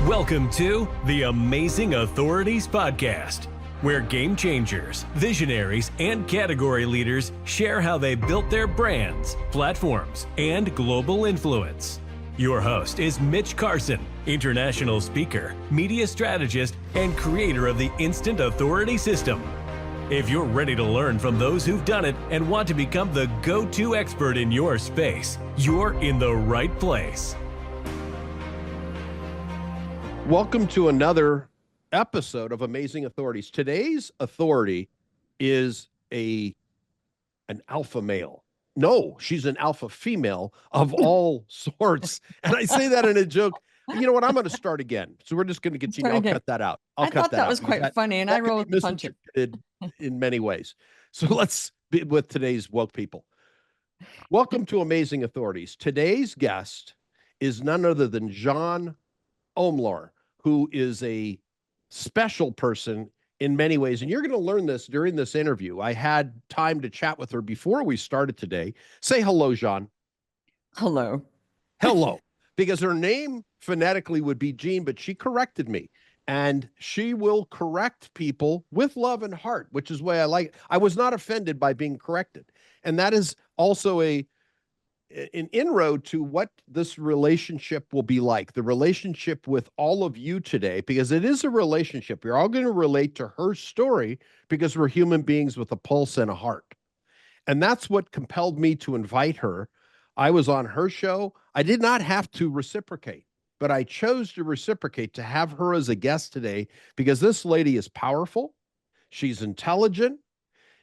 Welcome to the Amazing Authorities Podcast, where game changers, visionaries, and category leaders share how they built their brands, platforms, and global influence. Your host is Mitch Carson, international speaker, media strategist, and creator of the Instant Authority System. If you're ready to learn from those who've done it and want to become the go-to expert in your space, you're in the right place. Welcome to another episode of Amazing Authorities. Today's authority is an alpha male. No, she's an alpha female of all sorts. And I say that in a joke. You know what? I'm going to start again. So we're just going to continue. I'll cut that out. I thought that was quite funny, and I rolled the punch in many ways. So let's be with today's woke people. Welcome to Amazing Authorities. Today's guest is none other than Jeanne Omlor, who is a special person in many ways. And you're going to learn this during this interview. I had time to chat with her before we started today. Say hello, Jeanne. Hello. Hello. Because her name phonetically would be Jeanne, but she corrected me. And she will correct people with love and heart, which is why I like it. I was not offended by being corrected. And that is also an inroad to what this relationship will be like, the relationship with all of you today, because it is a relationship. You're all going to relate to her story because we're human beings with a pulse and a heart. And that's what compelled me to invite her. I was on her show. I did not have to reciprocate, but I chose to reciprocate to have her as a guest today because this lady is powerful. She's intelligent.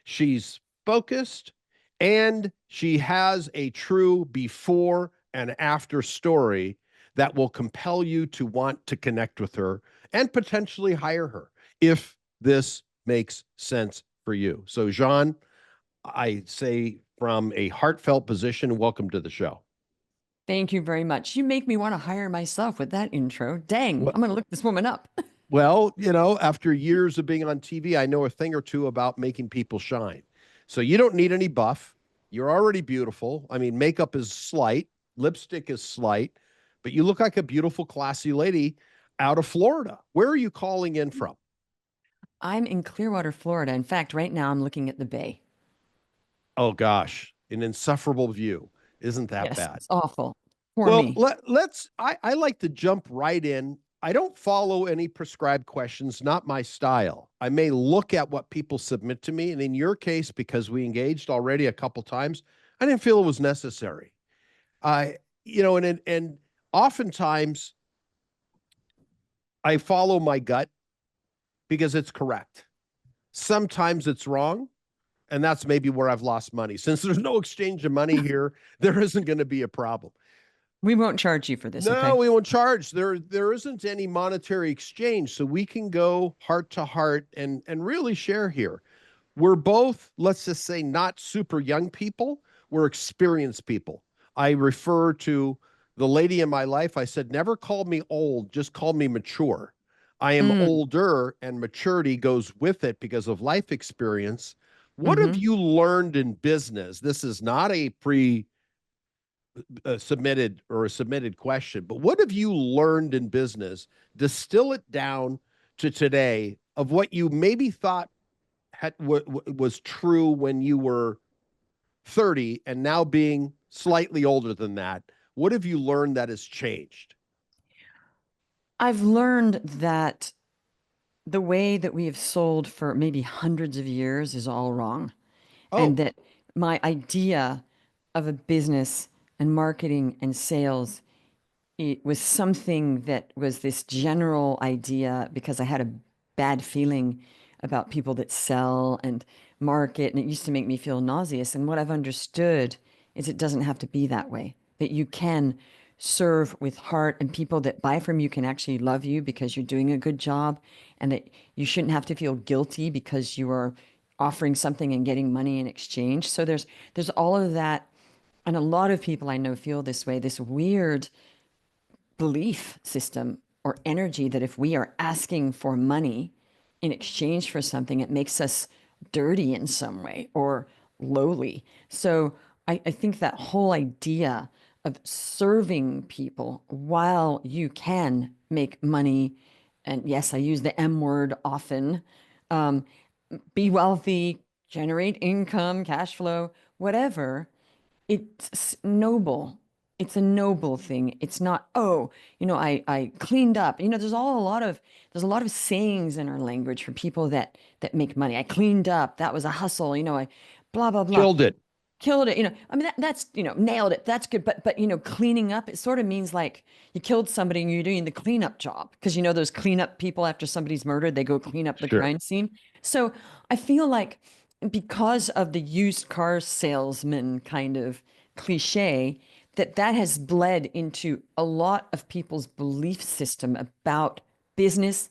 She's focused. And she has a true before and after story that will compel you to want to connect with her and potentially hire her if this makes sense for you. So, Jeanne, I say from a heartfelt position, welcome to the show. Thank you very much. You make me want to hire myself with that intro. Dang, I'm going to look this woman up. Well, you know, after years of being on TV, I know a thing or two about making people shine. So you don't need any buff. You're already beautiful. I mean, makeup is slight, lipstick is slight, but you look like a beautiful, classy lady out of Florida. Where are you calling in from? I'm in Clearwater, Florida. In fact, right now I'm looking at the bay. Oh, gosh, an insufferable view. Isn't that bad? It's awful. For me. I like to jump right in. I don't follow any prescribed questions, not my style. I may look at what people submit to me. And in your case, because we engaged already a couple times, I didn't feel it was necessary. And oftentimes I follow my gut because it's correct. Sometimes it's wrong. And that's maybe where I've lost money. Since there's no exchange of money here, there isn't going to be a problem. We won't charge you for this. No, okay? We won't charge. There isn't any monetary exchange, so we can go heart to heart and really share here. We're both, let's just say, not super young people. We're experienced people. I refer to the lady in my life. I said, never call me old, just call me mature. I am older, and maturity goes with it because of life experience. What have you learned in business? This is not a submitted question, but what have you learned in business? Distill it down to today of what you maybe thought was true when you were 30 and now being slightly older than that. What have you learned that has changed? I've learned that the way that we have sold for maybe hundreds of years is all wrong. And that my idea of a business and marketing and sales, it was something that was this general idea because I had a bad feeling about people that sell and market, and it used to make me feel nauseous. And what I've understood is it doesn't have to be that way, that you can serve with heart, and people that buy from you can actually love you because you're doing a good job, and that you shouldn't have to feel guilty because you are offering something and getting money in exchange. So there's all of that. And a lot of people I know feel this way, this weird belief system or energy that if we are asking for money in exchange for something, it makes us dirty in some way or lowly. So I think that whole idea of serving people while you can make money. And yes, I use the M word often. Um, be wealthy, generate income, cash flow, whatever. It's noble. It's a noble thing. It's not, oh, I cleaned up. There's a lot of sayings in our language for people that make money. I cleaned up. That was a hustle. I blah, blah, blah. Killed it. Killed it. I mean, that's, nailed it. That's good. But, cleaning up, it sort of means like you killed somebody and you're doing the cleanup job. Because, those cleanup people after somebody's murdered, they go clean up the Sure. crime scene. So I feel like because of the used car salesman kind of cliche, that has bled into a lot of people's belief system about business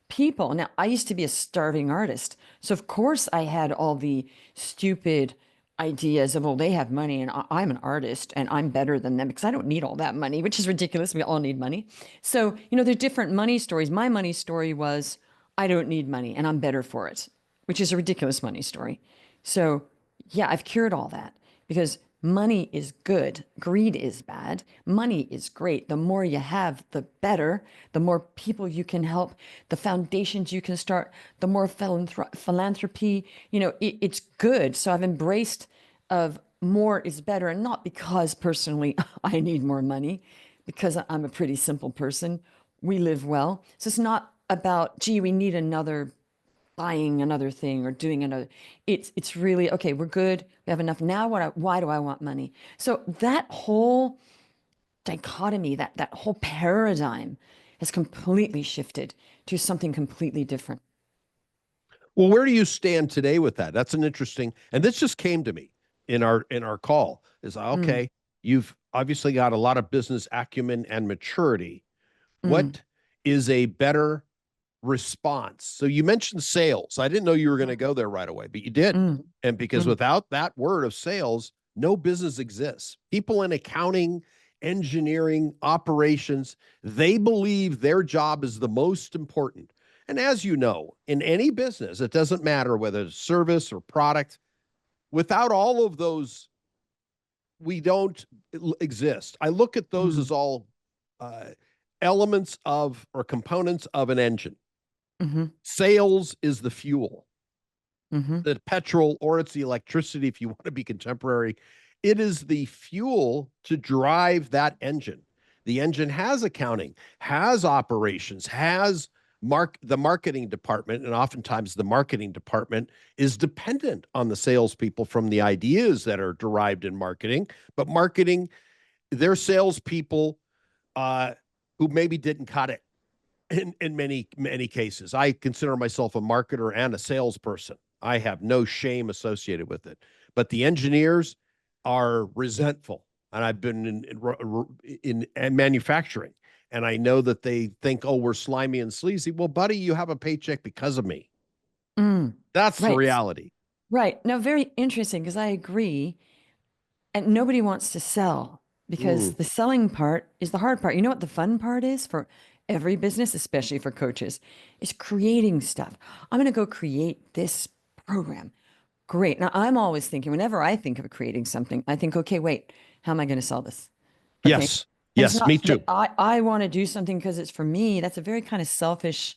people. Now, I used to be a starving artist. So, of course, I had all the stupid ideas of, well, they have money and I'm an artist and I'm better than them because I don't need all that money, which is ridiculous. We all need money. So, there's different money stories. My money story was, I don't need money and I'm better for it, which is a ridiculous money story. So, yeah, I've cured all that because money is good. Greed is bad. Money is great. The more you have, the better. The more people you can help, the foundations you can start, the more philanthropy, it's good. So I've embraced of more is better, and not because personally I need more money, because I'm a pretty simple person. We live well. So it's not about, gee, we need another buying another thing or doing another. It's really, okay, we're good. We have enough. Now why do I want money? So that whole dichotomy, that whole paradigm has completely shifted to something completely different. Well, where do you stand today with that? That's an interesting, and this just came to me in our call. Is okay, you've obviously got a lot of business acumen and maturity. What is a better response? So you mentioned sales. I didn't know you were going to go there right away, but you did. And because without that word of sales, no business exists. People in accounting, engineering, operations, they believe their job is the most important. And as you know, in any business, it doesn't matter whether it's service or product. Without all of those, we don't exist. I look at those as all elements of or components of an engine. Sales is the fuel, the petrol, or it's the electricity if you want to be contemporary. It is the fuel to drive that engine. The engine has accounting, has operations, has the marketing department, and oftentimes the marketing department is dependent on the salespeople from the ideas that are derived in marketing. But marketing, they're salespeople who maybe didn't cut it. In many cases, I consider myself a marketer and a salesperson. I have no shame associated with it. But the engineers are resentful, and I've been in manufacturing, and I know that they think, oh, we're slimy and sleazy. Well, buddy, you have a paycheck because of me. That's the reality. Right. Now, very interesting, because I agree. And nobody wants to sell because the selling part is the hard part. You know what the fun part is for every business, especially for coaches, is creating stuff. I'm going to go create this program. Great. Now, I'm always thinking, whenever I think of creating something, I think, okay, wait, how am I going to sell this? Okay. Yes. Yes, me too. I want to do something because it's for me. That's a very kind of selfish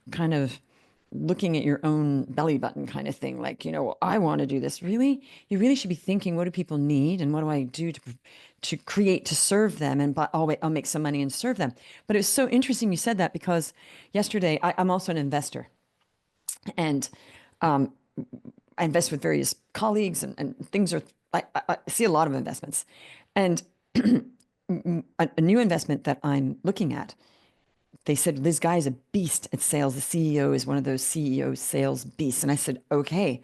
kind of looking at your own belly button kind of thing. Like, I want to do this. Really? You really should be thinking, what do people need? And what do I do to create, to serve them? And I'll make some money and serve them. But it was so interesting you said that, because yesterday I'm also an investor, and I invest with various colleagues, and things are, I see a lot of investments, and a new investment that I'm looking at, they said, this guy is a beast at sales. The CEO is one of those CEO sales beasts. And I said, okay,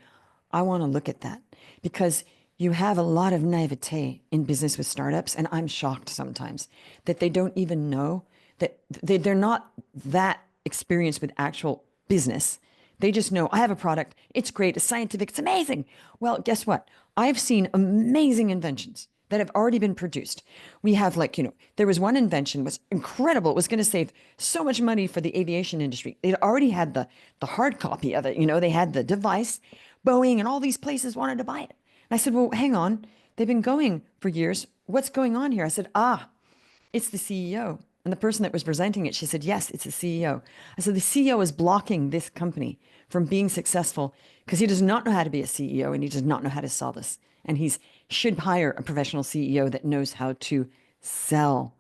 I want to look at that, because you have a lot of naivete in business with startups. And I'm shocked sometimes that they don't even know that they're not that experienced with actual business. They just know, I have a product. It's great. It's scientific. It's amazing. Well, guess what? I've seen amazing inventions that have already been produced. We have, there was one invention was incredible. It was going to save so much money for the aviation industry. They'd already had the hard copy of it. They had the device. Boeing and all these places wanted to buy it. And I said, well, hang on. They've been going for years. what's going on here? I said, it's the CEO. And the person that was presenting it, she said, yes, it's the CEO. I said, the CEO is blocking this company from being successful because he does not know how to be a CEO and he does not know how to sell this. And he should hire a professional CEO that knows how to sell.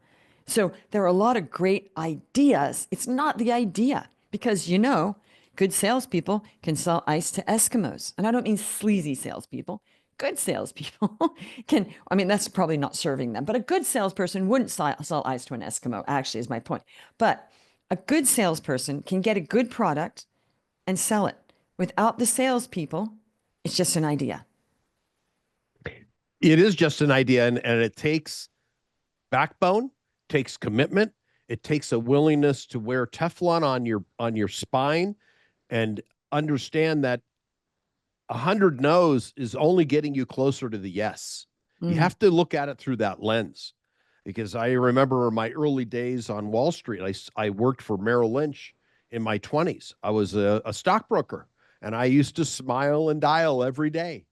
So there are a lot of great ideas. It's not the idea because, good salespeople can sell ice to Eskimos. And I don't mean sleazy salespeople. Good salespeople that's probably not serving them, but a good salesperson wouldn't sell ice to an Eskimo, actually, is my point. But a good salesperson can get a good product and sell it. Without the salespeople, it's just an idea. It is just an idea, and it takes backbone, takes commitment. It takes a willingness to wear Teflon on your spine and understand that 100 no's is only getting you closer to the yes. You have to look at it through that lens. Because I remember my early days on Wall Street, I worked for Merrill Lynch in my 20s. I was a stockbroker, and I used to smile and dial every day.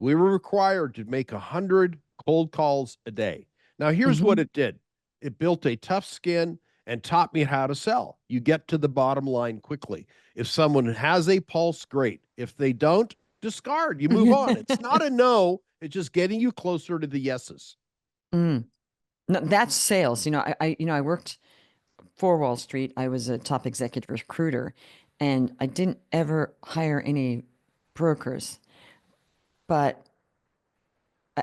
We were required to make 100 cold calls a day. Now, here's what it did. It built a tough skin and taught me how to sell. You get to the bottom line quickly. If someone has a pulse, great. If they don't, discard. You move on. It's not a no. It's just getting you closer to the yeses. No, that's sales. I worked for Wall Street. I was a top executive recruiter, and I didn't ever hire any brokers. But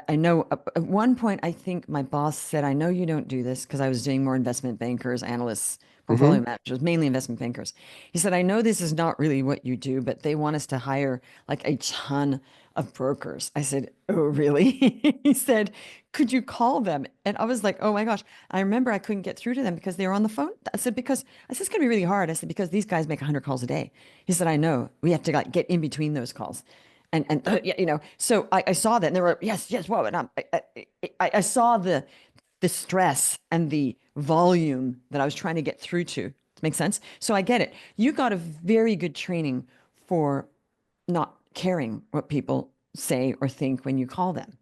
I know at one point, I think my boss said, I know you don't do this because I was doing more investment bankers, analysts, portfolio managers, mainly investment bankers. He said, I know this is not really what you do, but they want us to hire like a ton of brokers. I said, oh, really? He said, could you call them? And I was like, oh my gosh. I remember I couldn't get through to them because they were on the phone. I said, it's going to be really hard. I said, because these guys make 100 calls a day. He said, I know. We have to get in between those calls. So I saw that, and there were yes, whoa, and I saw the stress and the volume that I was trying to get through to. Make sense? So I get it. You got a very good training for not caring what people say or think when you call them.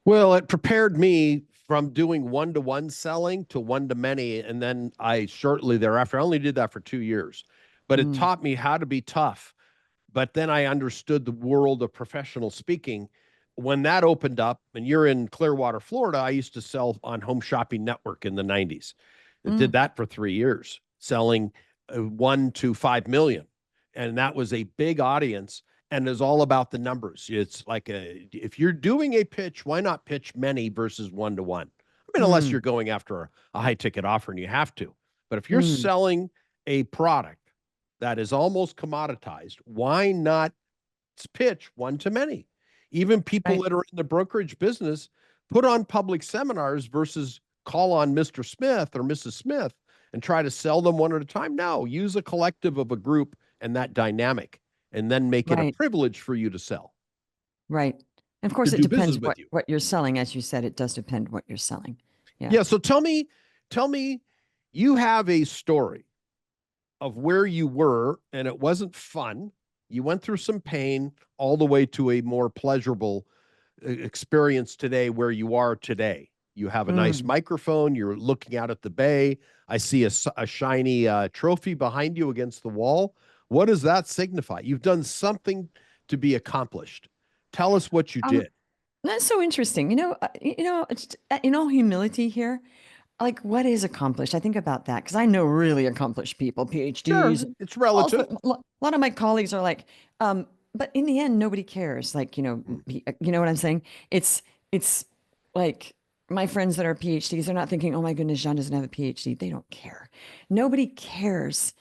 Well, it prepared me from doing one-to-one selling to one-to-many, and then I shortly thereafter, I only did that for 2 years, but it taught me how to be tough. But then I understood the world of professional speaking. When that opened up, and you're in Clearwater, Florida, I used to sell on Home Shopping Network in the 90s. I did that for 3 years, selling 1 to 5 million. And that was a big audience, and it's all about the numbers. It's like if you're doing a pitch, why not pitch many versus one-to-one? I mean, unless you're going after a high-ticket offer and you have to. But if you're selling a product that is almost commoditized, why not pitch one to many? Even people that are in the brokerage business put on public seminars versus call on Mr. Smith or Mrs. Smith and try to sell them one at a time. No, use a collective of a group and that dynamic, and then make it a privilege for you to sell. Right. And of course, it depends what you're selling. As you said, it does depend what you're selling. Yeah. So tell me, you have a story of where you were, and it wasn't fun. You went through some pain all the way to a more pleasurable experience today where you are today. You have a nice microphone. You're looking out at the bay. I see a shiny trophy behind you against the wall. What does that signify? You've done something to be accomplished. Tell us what you did. That's so interesting. In all humility here, like, what is accomplished? I think about that because I know really accomplished people, PhDs. Sure, it's relative. A lot of my colleagues are like, but in the end, nobody cares. Like, you know what I'm saying? It's like my friends that are PhDs, they're not thinking, oh my goodness, Jeanne doesn't have a PhD. They don't care. Nobody cares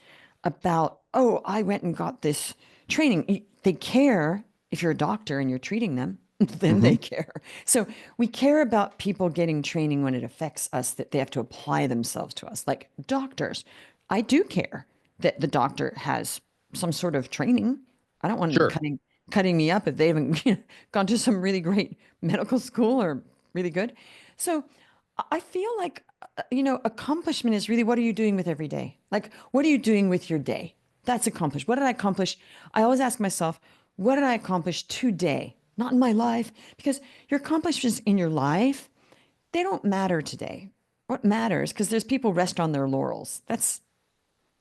about, oh, I went and got this training. They care if you're a doctor and you're treating them. Then they care. So we care about people getting training when it affects us, that they have to apply themselves to us. Like doctors, I do care that the doctor has some sort of training. I don't want them cutting me up if they haven't gone to some really great medical school or really good. So I feel like, accomplishment is really, what are you doing with every day? Like, what are you doing with your day? That's accomplished. What did I accomplish? I always ask myself, what did I accomplish today? Not in my life, because your accomplishments in your life, they don't matter today. What matters, because there's people rest on their laurels. That's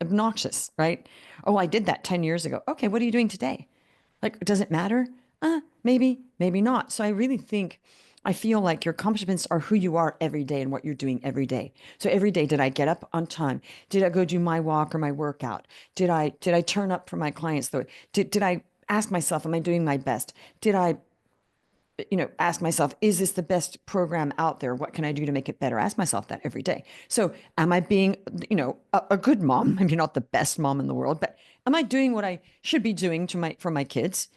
obnoxious, right? Oh, I did that 10 years ago. Okay, what are you doing today? Like, does it matter? Maybe, maybe not. So I really think, I feel like your accomplishments are who you are every day and what you're doing every day. So every day, did I get up on time? Did I go do my walk or my workout? Did I turn up for my clients though? Did I ask myself, am I doing my best? Did I ask myself, is this the best program out there? What can I do to make it better? Ask myself that every day. So am I being, a good mom? Maybe not the best mom in the world, but am I doing what I should be doing for my kids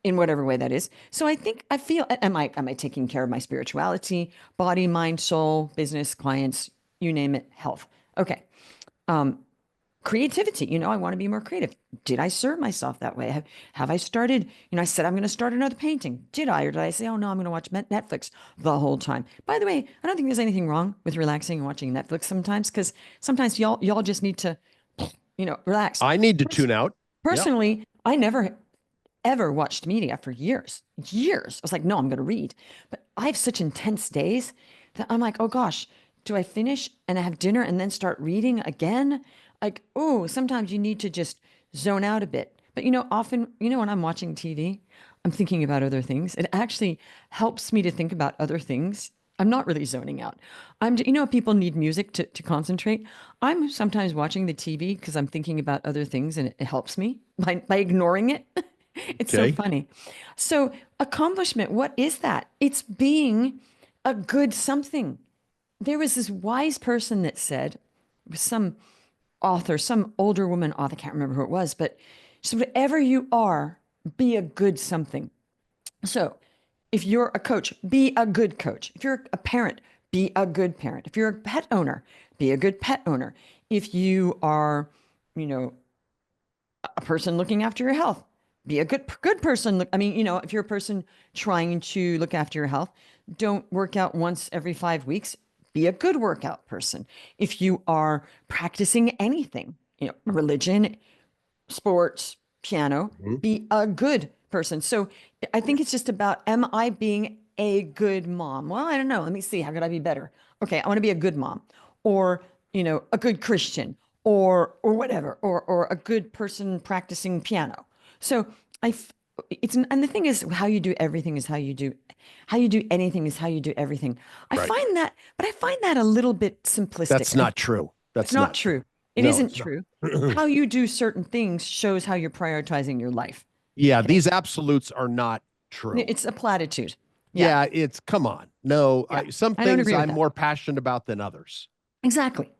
in whatever way that is? So I feel, am I taking care of my spirituality, body, mind, soul, business, clients, you name it, health? Okay. Creativity, I want to be more creative. Did I serve myself that way? Have I started, I said I'm going to start another painting. Did I? Or did I say, oh no, I'm going to watch Netflix the whole time? By the way, I don't think there's anything wrong with relaxing and watching Netflix sometimes, because sometimes y'all just need to, relax. I need to tune out. Yep. Personally, I never ever watched media for years. Years. I was like, no, I'm going to read. But I have such intense days that I'm like, oh gosh, do I finish and have dinner and then start reading again? Like, oh, sometimes you need to just zone out a bit. But often, when I'm watching TV, I'm thinking about other things. It actually helps me to think about other things. I'm not really zoning out. People need music to concentrate. I'm sometimes watching the TV because I'm thinking about other things, and it helps me by ignoring it. It's so funny. So accomplishment, what is that? It's being a good something. There was this wise person that said, some author, some older woman author, I can't remember who it was, but she said, whatever you are, be a good something. So if you're a coach, be a good coach. If you're a parent, be a good parent. If you're a pet owner, be a good pet owner. If you are, a person looking after your health, be a good person. I mean, if you're a person trying to look after your health, don't work out once every 5 weeks. Be a good workout person. If you are practicing anything, religion, sports, piano, be a good person. So I think it's just about, am I being a good mom? Well, I don't know. Let me see. How could I be better? Okay, I want to be a good mom, or, a good Christian, or whatever, or a good person practicing piano. So and the thing is, how you do everything is how you do anything is how you do everything. I find that a little bit simplistic. That's not true. That's not true. It No, isn't it's not. true. How you do certain things shows how you're prioritizing your life. Yeah, these absolutes are not true. It's a platitude. Yeah, it's come on. No, Yeah. some I don't things agree with I'm that. more passionate about than others. Exactly.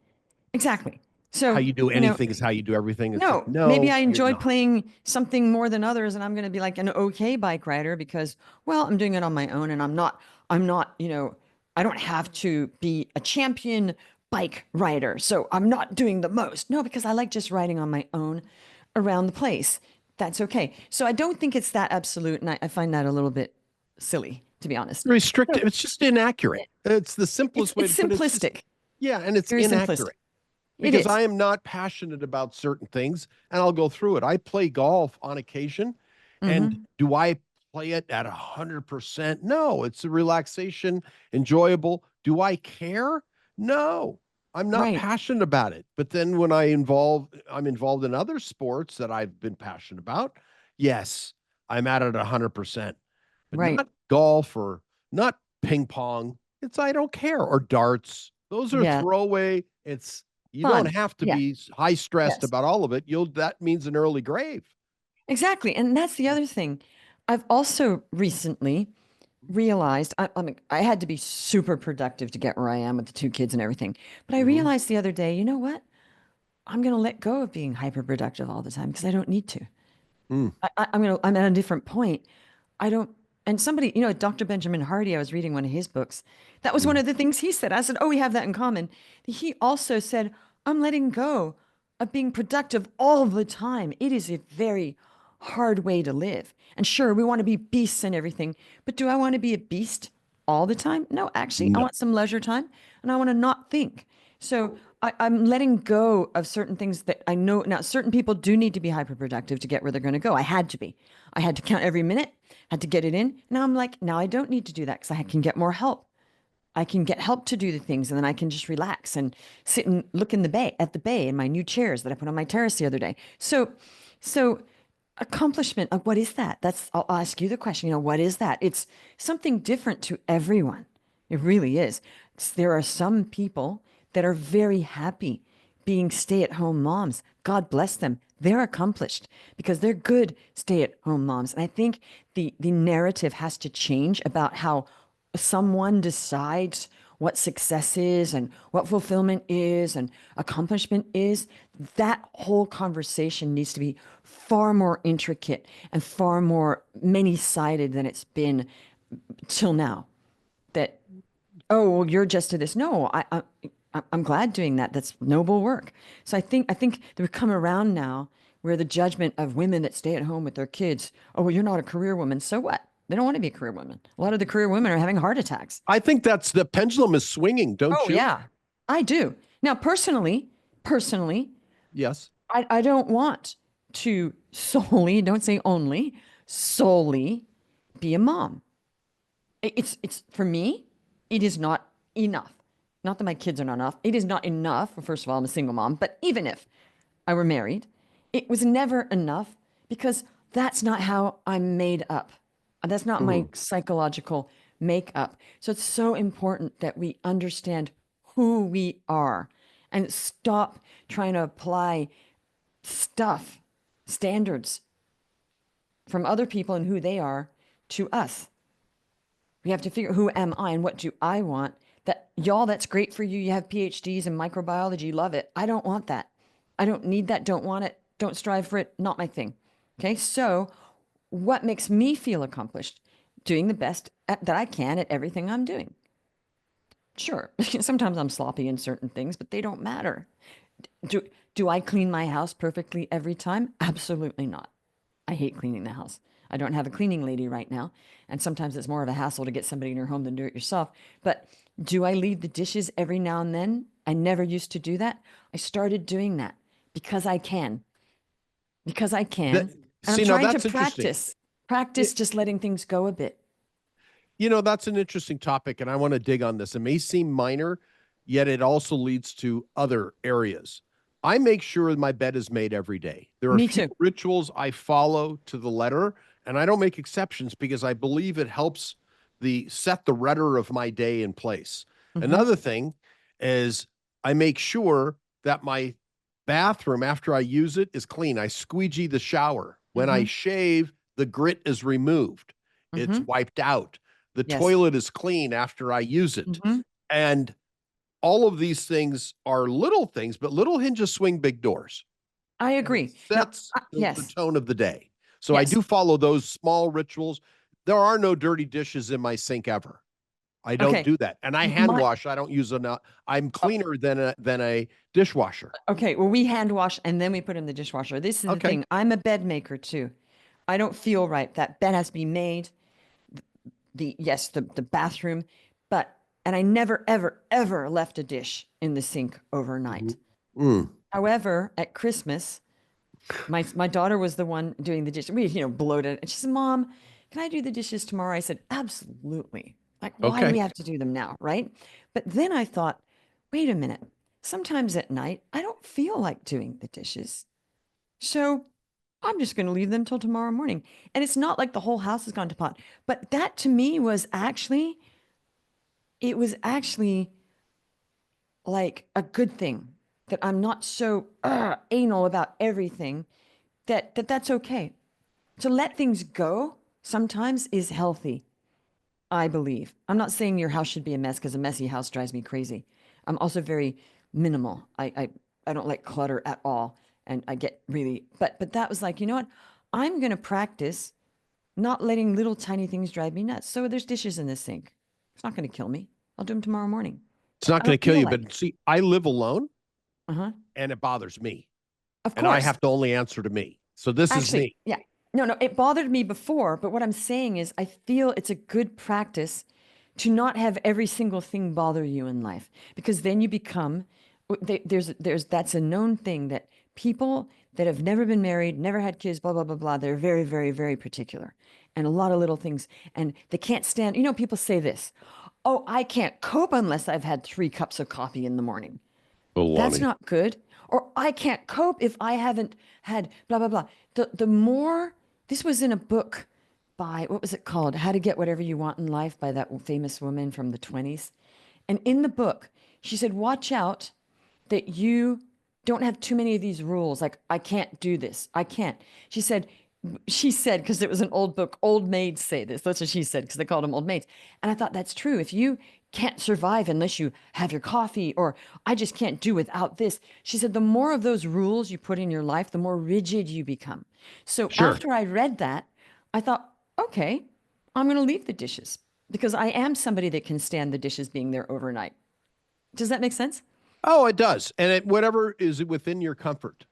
So How you do anything is how you do everything. It's like, no, maybe I you're enjoy not. playing something more than others, and I'm going to be like an okay bike rider because, well, I'm doing it on my own, and I'm not, I don't have to be a champion bike rider, so I'm not doing the most. No, because I like just riding on my own around the place. That's okay. So I don't think it's that absolute, and I find that a little bit silly, to be honest. Restrictive. It's just inaccurate. It's the simplest way It's to put it. simplistic. Yeah, and it's Very inaccurate. simplistic. It Because is. I am not passionate about certain things, and I'll go through it. I play golf on occasion, and do I play it at 100%? No, it's a relaxation, enjoyable. Do I care? No, I'm not Right. passionate about it. But then when I'm involved in other sports that I've been passionate about. Yes, I'm at it 100%, but Right. not golf or not ping pong. I don't care, or darts. Those are Yeah. throwaway. You Fun. don't have to Yeah. be high stressed Yes. about all of it. That means an early grave. Exactly. And that's the other thing. I've also recently realized mean, I had to be super productive to get where I am with the two kids and everything. But I realized the other day, you know what? I'm going to let go of being hyper productive all the time because I don't need to. Mm. I'm at a different point. I don't, and somebody, Dr. Benjamin Hardy, I was reading one of his books. That was one of the things he said. I said, oh, we have that in common. He also said, I'm letting go of being productive all the time. It is a very hard way to live. And sure, we want to be beasts and everything, but do I want to be a beast all the time? No, actually, I No. want some leisure time and I want to not think. So I'm letting go of certain things that I know now. Certain people do need to be hyper productive to get where they're going to go. I had to be. I had to count every minute, had to get it in. Now I'm like, now I don't need to do that because I can get more help. I can get help to do the things, and then I can just relax and sit and look in the bay at the bay in my new chairs that I put on my terrace the other day. So accomplishment, what is that? I'll ask you the question, what is that? It's something different to everyone. It really is. There are some people that are very happy being stay-at-home moms. God bless them. They're accomplished because they're good stay-at-home moms. And I think the narrative has to change about how someone decides what success is and what fulfillment is and accomplishment is. That whole conversation needs to be far more intricate and far more many-sided than it's been till now. That, oh, well, you're just to this. No, I'm glad doing that. That's noble work. So I think that we've come around now where the judgment of women that stay at home with their kids, oh, well, you're not a career woman. So what? They don't want to be career women. A lot of the career women are having heart attacks. I think that's the pendulum is swinging, don't you? Oh, yeah, I do. Now, personally, yes, I don't want to solely, don't say only, solely be a mom. It's for me, it is not enough. Not that my kids are not enough. It is not enough. Well, first of all, I'm a single mom, but even if I were married, it was never enough because that's not how I'm made up. That's not my psychological makeup. So it's so important that we understand who we are and stop trying to apply standards from other people and who they are to us. We have to figure, who am I and what do I want? That's great for you. You have PhDs in microbiology. Love it. I don't want that. I don't need that. Don't want it. Don't strive for it. Not my thing. Okay. So what makes me feel accomplished? Doing the best that I can at everything I'm doing. Sure. Sometimes I'm sloppy in certain things, but they don't matter. Do I clean my house perfectly every time? Absolutely not. I hate cleaning the house. I don't have a cleaning lady right now. And sometimes it's more of a hassle to get somebody in your home than do it yourself. But do I leave the dishes every now and then? I never used to do that. I started doing that because I can. Because I can. And I'm trying to practice just letting things go a bit. That's an interesting topic, and I want to dig on this. It may seem minor, yet it also leads to other areas. I make sure my bed is made every day. There are Me too. rituals I follow to the letter, and I don't make exceptions because I believe it helps set the rudder of my day in place. Another thing is I make sure that my bathroom, after I use it, is clean. I squeegee the shower. When I shave, the grit is removed. It's wiped out. The toilet is clean after I use it. And all of these things are little things, but little hinges swing big doors. I agree. That's the tone of the day. So I do follow those small rituals. There are no dirty dishes in my sink ever. I don't do that. And I hand wash. I don't use enough. I'm cleaner than a dishwasher. Okay. Well, we hand wash and then we put in the dishwasher. This is the thing. I'm a bed maker too. I don't feel right. That bed has to be made. The bathroom, and I never, ever, ever left a dish in the sink overnight. However, at Christmas, my daughter was the one doing the dishes. We, bloated. And she said, Mom, can I do the dishes tomorrow? I said, absolutely. Like, why do we have to do them now? Right. But then I thought, wait a minute. Sometimes at night, I don't feel like doing the dishes. So I'm just going to leave them till tomorrow morning. And it's not like the whole house has gone to pot. But that to me was actually like a good thing that I'm not so anal about everything, that's okay. To let things go sometimes is healthy, I believe. I'm not saying your house should be a mess because a messy house drives me crazy. I'm also very minimal. I don't like clutter at all. And I get really, but that was like, you know what? I'm going to practice not letting little tiny things drive me nuts. So there's dishes in the sink. It's not going to kill me. I'll do them tomorrow morning. It's not going to kill you, but see, I live alone and it bothers me. Of course. And I have to only answer to me. So this is me. Yeah. No, it bothered me before. But what I'm saying is I feel it's a good practice to not have every single thing bother you in life, because then you become, that's a known thing that people that have never been married, never had kids, blah, blah, blah, blah, they're very, very, very particular. And a lot of little things. And they can't stand, people say this, Oh, I can't cope unless I've had 3 cups of coffee in the morning. That's Baloney. not good. Or I can't cope if I haven't had blah, blah, blah. The more, this was in a book by, what was it called? How to Get Whatever You Want in Life by that famous woman from the 20s. And in the book, she said, watch out that you don't have too many of these rules. Like, I can't do this. I can't. She said, because it was an old book, old maids say this. That's what she said, because they called them old maids. And I thought that's true. If you can't survive unless you have your coffee, or I just can't do without this. She said, the more of those rules you put in your life, the more rigid you become. So Sure. after I read that, I thought, okay, I'm going to leave the dishes because I am somebody that can stand the dishes being there overnight. Does that make sense? Oh, it does. And whatever is within your comfort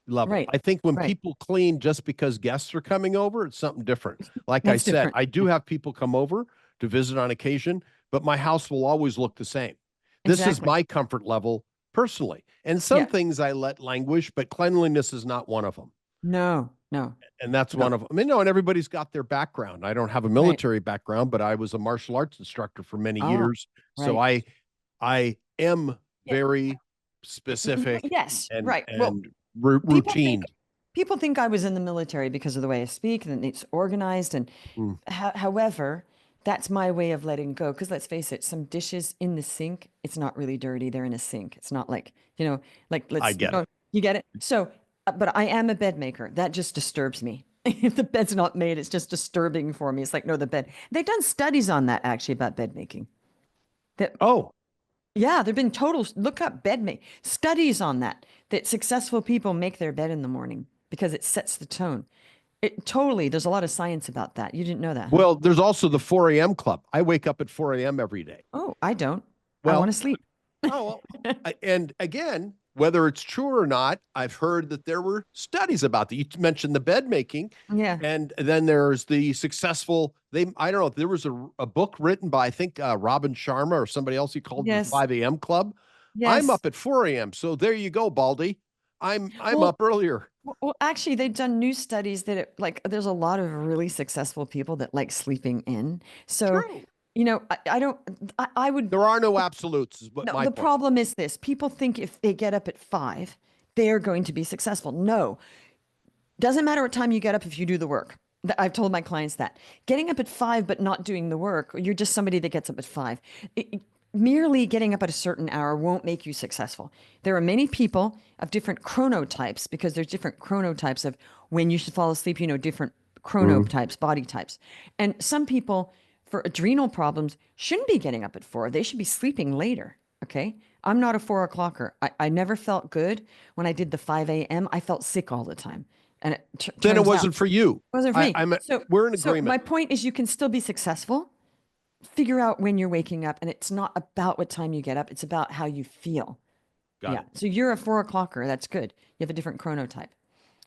level. Right. I think when Right. people clean just because guests are coming over, it's something different. Like I That's said, different. I do have people come over to visit on occasion, but my house will always look the same. This is Exactly. my comfort level personally. And some Yeah. things I let languish, but cleanliness is not one of them. No, no, And that's no. one of them. I mean, no, and everybody's got their background. I don't have a Right. military background, but I was a martial arts instructor for many Oh, years. So right. I am Yeah. very specific Yes, and right. Well, people routine. people think I was in the military because of the way I speak and it's organized. And Mm. however, that's my way of letting go. Because let's face it, some dishes in the sink, it's not really dirty. They're in a sink. It's not like, like I let's, get it. you get it? So, but I am a bed maker. That just disturbs me. If the bed's not made, it's just disturbing for me. It's like, no, the bed. They've done studies on that actually about bed making. That Oh, Yeah, there've been total look up bed make studies on that, that successful people make their bed in the morning because it sets the tone. It totally, there's a lot of science about that. You didn't know that, huh? well, there's also the 4 a.m. club. I wake up at 4 a.m. every day. Oh, I don't. I want Well, to sleep. oh, well, and again, whether it's true or not, I've heard that there were studies about that. You mentioned the bed making, Yeah. and then there's the successful. I don't know. There was a book written by I think Robin Sharma or somebody else. He called it the Yes. 5 a.m. club. I'm Yes. up at 4 a.m. So there you go, Baldy. I'm Well, up earlier. actually, they've done new studies that like there's a lot of really successful people that like sleeping in. So, True. I don't. I would. There are no absolutes. Is what No, my the point. problem is this: people think if they get up at 5, they're going to be successful. No, doesn't matter what time you get up if you do the work. I've told my clients that. Getting up at 5 but not doing the work, you're just somebody that gets up at 5. Merely getting up at a certain hour won't make you successful. There are many people of different chronotypes because there's different chronotypes of when you should fall asleep, different Mhm. chronotypes, body types. And some people for adrenal problems shouldn't be getting up at 4. They should be sleeping later. Okay. I'm not a 4 o'clocker. I never felt good when I did the 5 a.m. I felt sick all the time. And it Then it turns out wasn't for you. it wasn't for I, me. I'm. So, We're in so my agreement. point is you can still be successful. Figure out when you're waking up, and it's not about what time you get up. It's about how you feel. Got Yeah. it. So you're a 4 o'clocker. That's good. You have a different chronotype.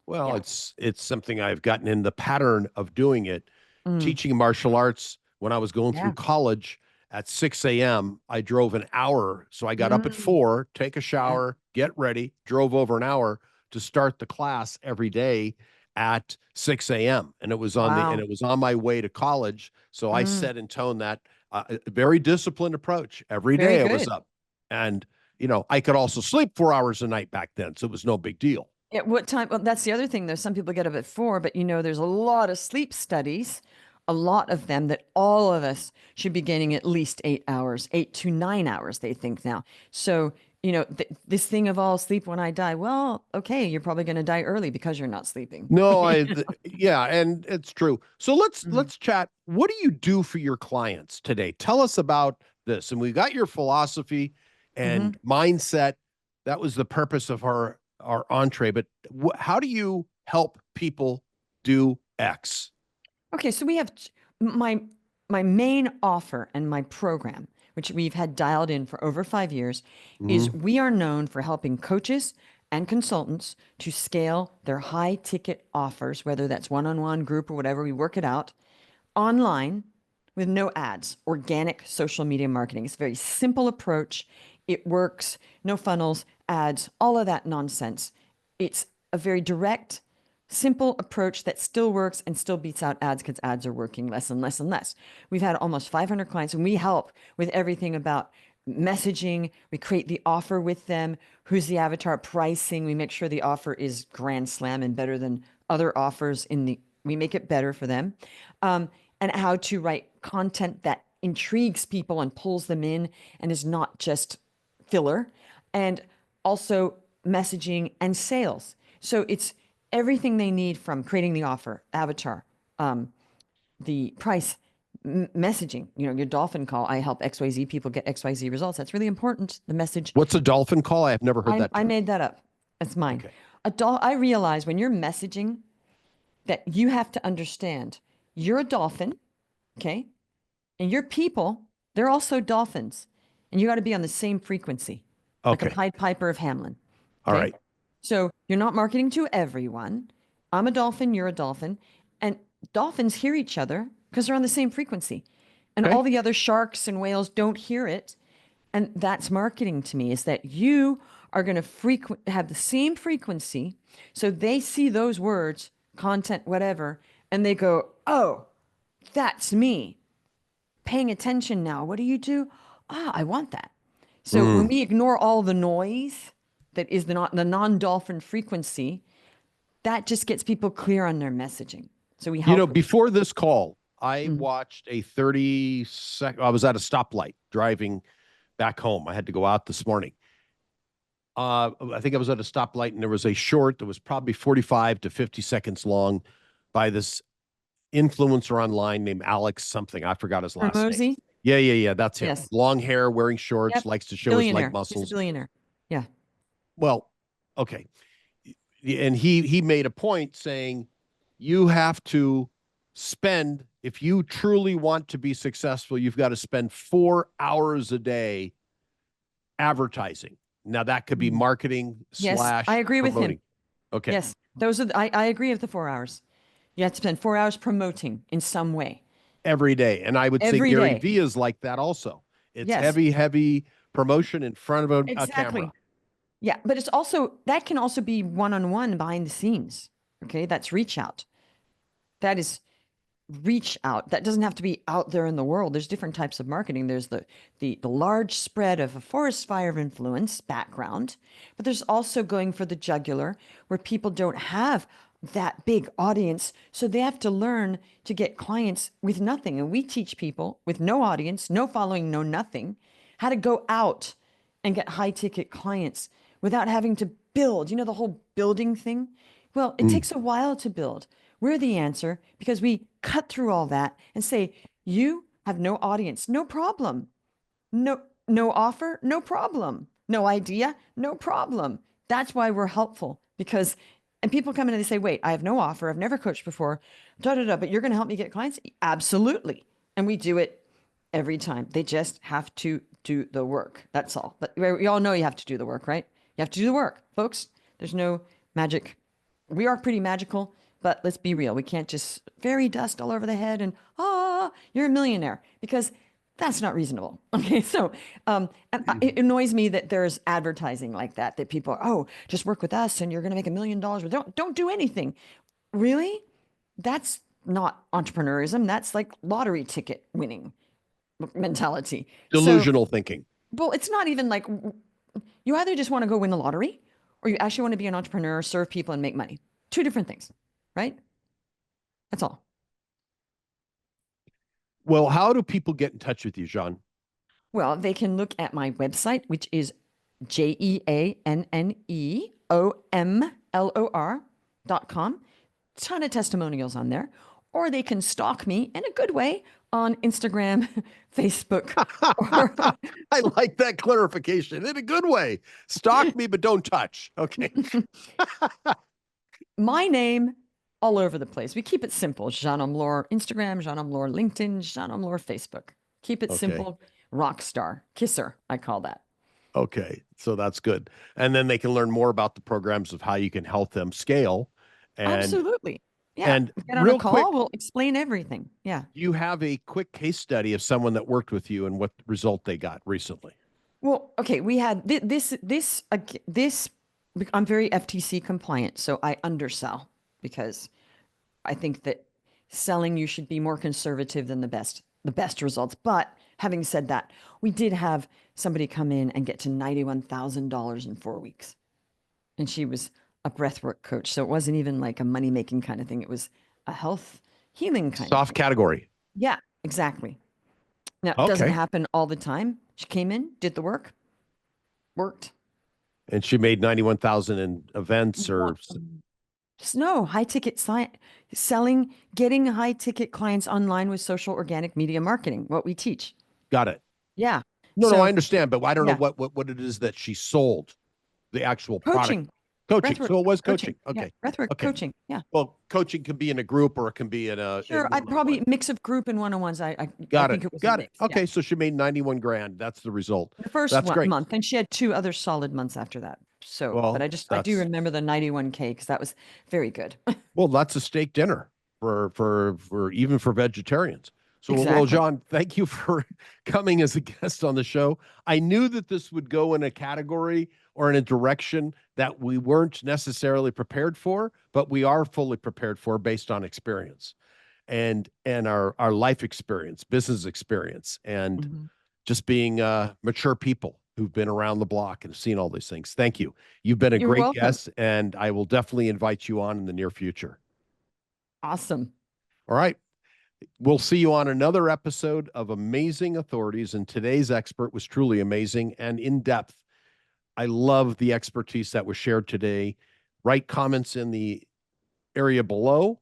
Well, Yeah. it's something I've gotten in the pattern of doing it. Mm. Teaching martial arts when I was going through Yeah. college at 6 a.m. I drove an hour. So I got up at Mm. 4, take a Yeah. shower, get ready, drove over an hour to start the class every day at 6 a.m. And Wow. it was on my way to college. So I Mm. set in tone that a very disciplined approach. Every Very day I was good. up. And I could also sleep 4 hours a night back then. So it was no big deal. At what time? Well, that's the other thing, though. Some people get up at 4, but there's a lot of sleep studies, a lot of them that all of us should be getting at least 8 hours, 8 to 9 hours, they think now. So, this thing of all sleep when I die, well, okay, you're probably going to die early because you're not sleeping. No, yeah, and it's true. So let's Mhm. let's chat. What do you do for your clients today? Tell us about this. And we got your philosophy Mhm. and mindset. That was the purpose of our entree. But how do you help people do X? Okay, so we have my main offer and my program, which we've had dialed in for over 5 years, is Mhm. we are known for helping coaches and consultants to scale their high ticket offers, whether that's one-on-one, group, or whatever. We work it out online with no ads, organic social media marketing. It's a very simple approach. It works, no funnels, ads, all of that nonsense. It's a very direct, simple approach that still works and still beats out ads because ads are working less and less and less. We've had almost 500 clients and we help with everything about messaging. We create the offer with them. Who's the avatar? Pricing. We make sure the offer is grand slam and better than other offers we make it better for them. And how to write content that intrigues people and pulls them in and is not just filler. And also messaging and sales. So it's everything they need from creating the offer, avatar, the price, messaging. Your Dolphin Call. I help XYZ people get XYZ results. That's really important. The message. What's a Dolphin Call? I have never heard that term. I made that up. That's mine. Okay. I realize when you're messaging that you have to understand you're a dolphin, okay? And your people, they're also dolphins. And you got to be on the same frequency. Like a Pied Piper of Hamelin. Okay? All right. So you're not marketing to everyone. I'm a dolphin, you're a dolphin. And dolphins hear each other because they're on the same frequency. And all the other sharks and whales don't hear it. And that's marketing to me, is that you are going to have the same frequency. So they see those words, content, whatever, and they go, oh, that's me. Paying attention now. What do you do? I want that. So when we ignore all the noise that is the non-dolphin frequency, that just gets people clear on their messaging. So we help. Before this call, I watched a 30-second. I was at a stoplight driving back home. I had to go out this morning. I think I was at a stoplight and there was a short that was probably 45 to 50 seconds long by this influencer online named Alex something. I forgot his last name. Yeah. That's him. Yes. Long hair, wearing shorts, likes to show his leg muscles. He's a billionaire. Yeah. Well, okay. And he made a point saying you have to spend, if you truly want to be successful, you've got to spend 4 hours a day advertising. Now that could be marketing / I agree with him. Okay. Yes. I agree with the 4 hours. You have to spend 4 hours promoting in some way. Every day. And I would say Gary Vee is like that also. It's heavy promotion in front of a camera. Yeah, but it's also, that can also be one-on-one behind the scenes. Okay, that's reach out. That is reach out. That doesn't have to be out there in the world. There's different types of marketing. There's the large spread of a forest fire of influence background, but there's also going for the jugular where people don't have that big audience. So they have to learn to get clients with nothing. And we teach people with no audience, no following, no nothing, how to go out and get high ticket clients without having to build, the whole building thing. Well, it takes a while to build. We're the answer because we cut through all that and say, you have no audience, no problem. No offer, no problem. No idea, no problem. That's why we're helpful and people come in and they say, wait, I have no offer. I've never coached before, but you're going to help me get clients? Absolutely. And we do it every time. They just have to do the work. That's all. But we all know you have to do the work, right? You have to do the work, folks. There's no magic. We are pretty magical, but let's be real. We can't just fairy dust all over the head and, you're a millionaire, because that's not reasonable. Okay. So, it annoys me that there's advertising like that people are, just work with us and you're going to make $1 million. Don't do anything. Really? That's not entrepreneurism. That's like lottery ticket winning mentality. Delusional thinking. Well, it's not even like, you either just want to go win the lottery or you actually want to be an entrepreneur, serve people and make money. Two different things, right? That's all. Well, how do people get in touch with you, Jeanne? Well, they can look at my website, which is JeanneOmlor.com. Ton of testimonials on there. Or they can stalk me in a good way on Instagram, Facebook. I like that clarification. In a good way. Stalk me, but don't touch. Okay. My name all over the place. We keep it simple. Jeanne Omlor Instagram, Jeanne Omlor LinkedIn, Jeanne Omlor Facebook. Keep it simple. Rock star. Kisser, I call that. Okay. So that's good. And then they can learn more about the programs of how you can help them scale. Absolutely. Yeah. And get on a call, we'll explain everything. Yeah. You have a quick case study of someone that worked with you and what result they got recently. Well, okay. We had this, I'm very FTC compliant, so I undersell. because I think that selling, you should be more conservative than the best results. But having said that, we did have somebody come in and get to $91,000 in 4 weeks. And she was a breathwork coach. So it wasn't even like a money-making kind of thing. It was a health healing kind of Soft thing. category. Yeah, exactly. Now, it doesn't happen all the time. She came in, did the work, worked. And she made 91,000 in events or No, high ticket selling, getting high ticket clients online with social organic media marketing, what we teach. got it. Yeah. No, So, I understand, but I don't yeah. know what it is that she sold, the actual Coaching. product. Coaching. Breathwork So it was coaching. Yeah, Okay. breathwork Okay. coaching. Yeah. Well, coaching can be in a group or it can be in a Sure. in I'd probably one-on-one. mix of group and one-on-ones. I Got think it. it was a Got it. mix. Yeah. Okay, so she made 91 grand. That's the result. The first That's great. month, and she had 2 other solid months after that. So, but Well, I do remember the 91K because that was very good. well, that's a steak dinner for even for vegetarians. So, well, Exactly. Jeanne, thank you for coming as a guest on the show. I knew that this would go in a category or in a direction that we weren't necessarily prepared for, but we are fully prepared for based on experience and our life experience, business experience, and Mhm. just being mature people who've been around the block and seen all these things. Thank you. You've been a You're great welcome. guest, and I will definitely invite you on in the near future. Awesome. All right. We'll see you on another episode of Amazing Authorities. And today's expert was truly amazing and in depth. I love the expertise that was shared today. Write comments in the area below,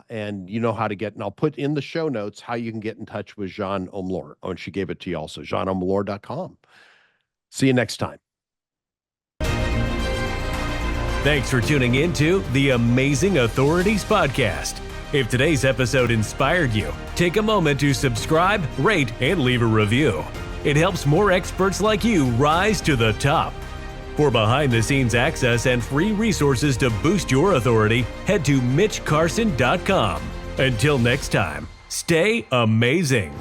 and you know how to get, and I'll put in the show notes how you can get in touch with Jeanne Omlor. Oh, and she gave it to you also, JeanneOmlor.com. See you next time. Thanks for tuning in to the Amazing Authorities Podcast. If today's episode inspired you, take a moment to subscribe, rate, and leave a review. It helps more experts like you rise to the top. For behind-the-scenes access and free resources to boost your authority, head to MitchCarson.com. Until next time, stay amazing.